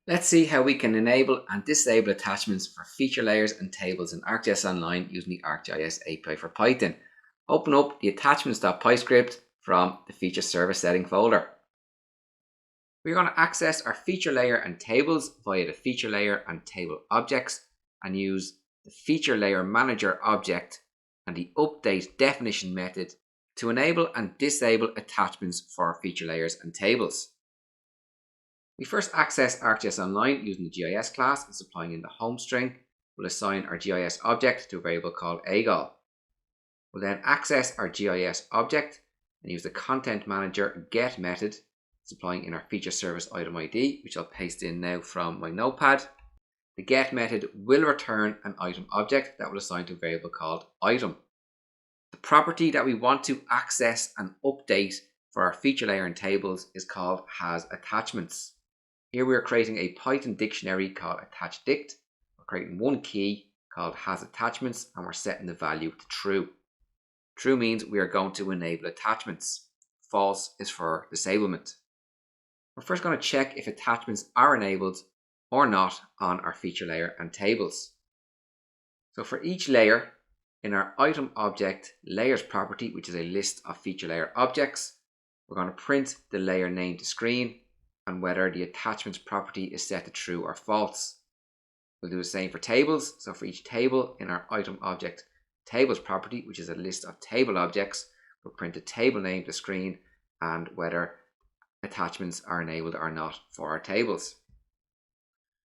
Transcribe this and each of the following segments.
Let's see how we can enable and disable attachments for feature layers and tables in ArcGIS Online using the ArcGIS API for Python. Open up the attachments.py script from the feature service setting folder. We're going to access our feature layer and tables via the feature layer and table objects and use the feature layer manager object and the update definition method to enable and disable attachments for our feature layers and tables. We first access ArcGIS Online using the GIS class and supplying in the home string. We'll assign our GIS object to a variable called AGOL. We'll then access our GIS object and use the content manager get method, supplying in our feature service item ID, which I'll paste in now from my notepad. The get method will return an item object that will assign to a variable called item. The property that we want to access and update for our feature layer and tables is called hasAttachments. Here we are creating a Python dictionary called attachdict. We're creating one key called hasAttachments and we're setting the value to true. True means we are going to enable attachments. False is for disablement. We're first going to check if attachments are enabled or not on our feature layer and tables. So for each layer, in our item object layers property, which is a list of feature layer objects, we're going to print the layer name to screen and whether the attachments property is set to true or false. We'll do the same for tables. So for each table in our item object tables property, which is a list of table objects, we'll print the table name to screen and whether attachments are enabled or not for our tables.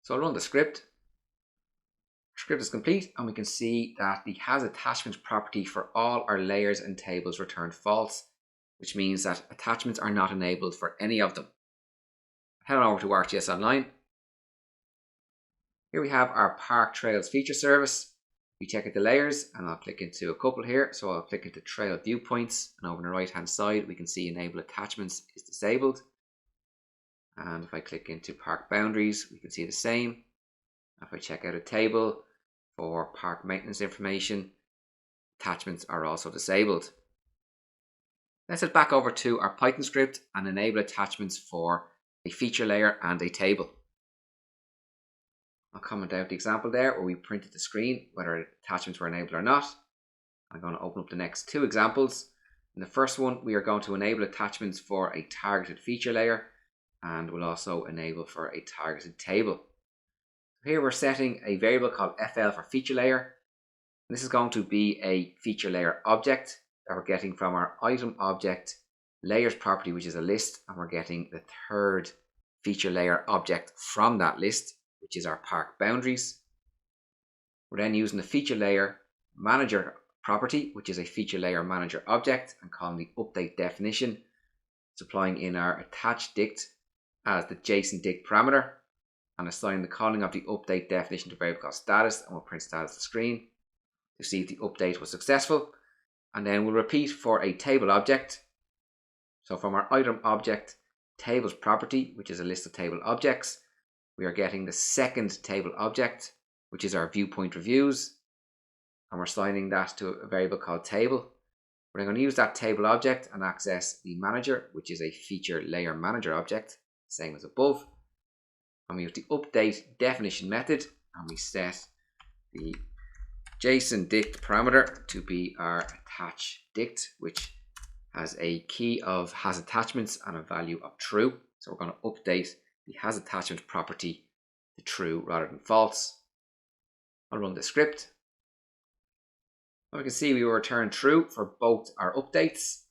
So I'll run the script. Our script is complete and we can see that the hasAttachments property for all our layers and tables returned false, which means that attachments are not enabled for any of them. Head on over to ArcGIS Online. Here we have our Park Trails feature service. We check out the layers and I'll click into a couple here. So I'll click into trail viewpoints and over on the right hand side we can see enable attachments is disabled. And if I click into park boundaries we can see the same. If I check out a table for park maintenance information, attachments are also disabled. Let's head back over to our Python script and enable attachments for a feature layer and a table. I'll comment out the example there where we printed the screen whether attachments were enabled or not. I'm going to open up the next two examples. In the first one we are going to enable attachments for a targeted feature layer and we'll also enable for a targeted table. Here we're setting a variable called FL for feature layer. This is going to be a feature layer object that we're getting from our item object layers property, which is a list, and we're getting the third feature layer object from that list, which is our park boundaries. We're then using the feature layer manager property, which is a feature layer manager object, and calling the update definition, supplying in our attachdict as the JSON-dict parameter, and assigning the calling of the update definition to a variable called status, and we'll print status to screen to see if the update was successful. And then we'll repeat for a table object. So from our item object tables property, which is a list of table objects, we are getting the second table object, which is our viewpoint reviews, and we're assigning that to a variable called table. We're going to use that table object and access the manager, which is a feature layer manager object, same as above. And we use the update definition method and we set the JSON-dict parameter to be our attachdict, which has a key of hasAttachments and a value of true. So we're going to update the hasAttachments property to true rather than false. I'll run the script. And we can see we will return true for both our updates.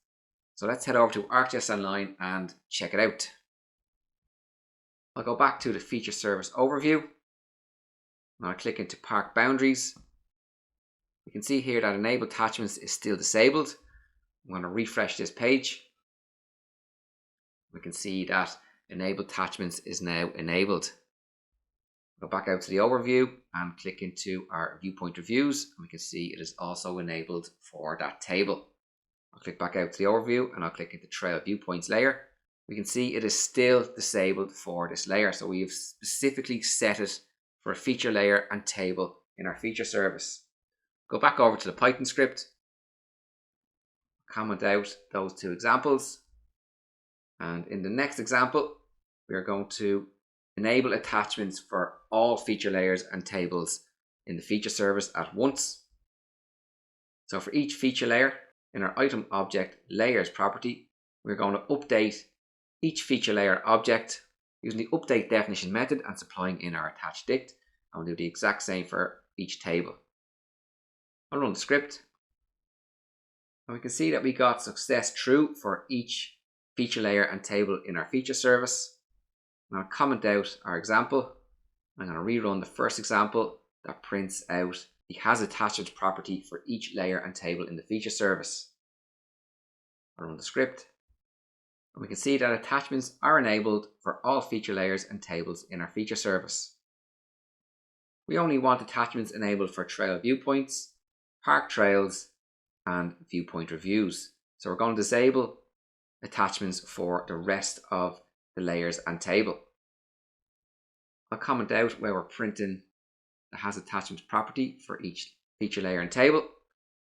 So let's head over to ArcGIS Online and check it out. I'll go back to the feature service overview. And I'll click into park boundaries. We can see here that enable attachments is still disabled. I'm going to refresh this page. We can see that enable attachments is now enabled. Go back out to the overview and click into our viewpoint reviews, and we can see it is also enabled for that table. I'll click back out to the overview and I'll click into trail viewpoints layer. We can see it is still disabled for this layer, so we have specifically set it for a feature layer and table in our feature service. Go back over to the Python script, comment out those two examples, and in the next example we are going to enable attachments for all feature layers and tables in the feature service at once. So for each feature layer in our item object layers property, we're going to update each feature layer object using the update definition method and supplying in our attached dict. And we'll do the exact same for each table. I'll run the script. And we can see that we got success true for each feature layer and table in our feature service. And I'll comment out our example. I'm going to rerun the first example that prints out the hasAttachments property for each layer and table in the feature service. I'll run the script. And we can see that attachments are enabled for all feature layers and tables in our feature service. We only want attachments enabled for trail viewpoints, park trails, and viewpoint reviews. So we're going to disable attachments for the rest of the layers and table. I'll comment out where we're printing the hasAttachments property for each feature layer and table.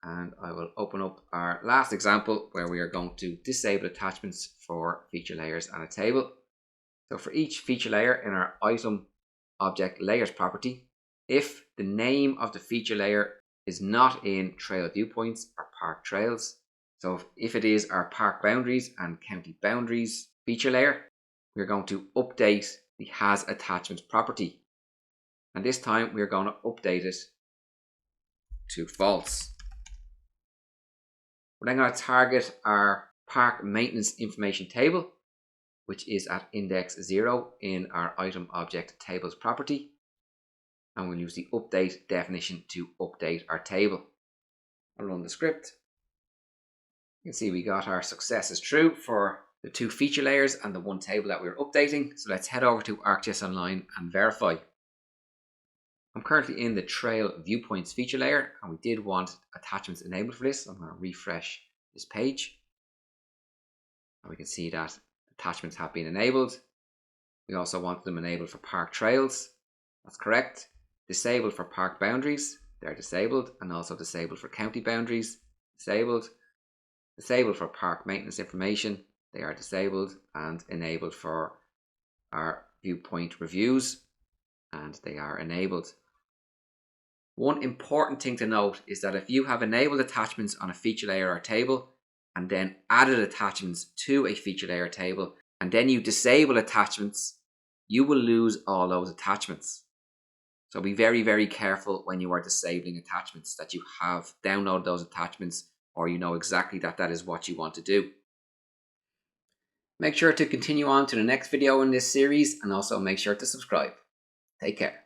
And I will open up our last example where we are going to disable attachments for feature layers and a table. So for each feature layer in our item object layers property, if the name of the feature layer is not in trail viewpoints or park trails, so if it is our park boundaries and county boundaries feature layer, we're going to update the hasAttachments property. And this time we're going to update it to false. We're then going to target our park maintenance information table, which is at index 0 in our item object tables property. And we'll use the update definition to update our table. I'll run the script. You can see we got our successes true for the 2 feature layers and the 1 table that we were updating. So let's head over to ArcGIS Online and verify. I'm currently in the trail viewpoints feature layer, and we did want attachments enabled for this. I'm going to refresh this page. And we can see that attachments have been enabled. We also want them enabled for park trails. That's correct. Disabled for park boundaries. They're disabled, and also disabled for county boundaries. Disabled. Disabled for park maintenance information. They are disabled, and enabled for our viewpoint reviews, and they are enabled. One important thing to note is that if you have enabled attachments on a feature layer or table and then added attachments to a feature layer table and then you disable attachments, you will lose all those attachments. So be very, very careful when you are disabling attachments that you have downloaded those attachments or you know exactly that that is what you want to do. Make sure to continue on to the next video in this series and also make sure to subscribe. Take care.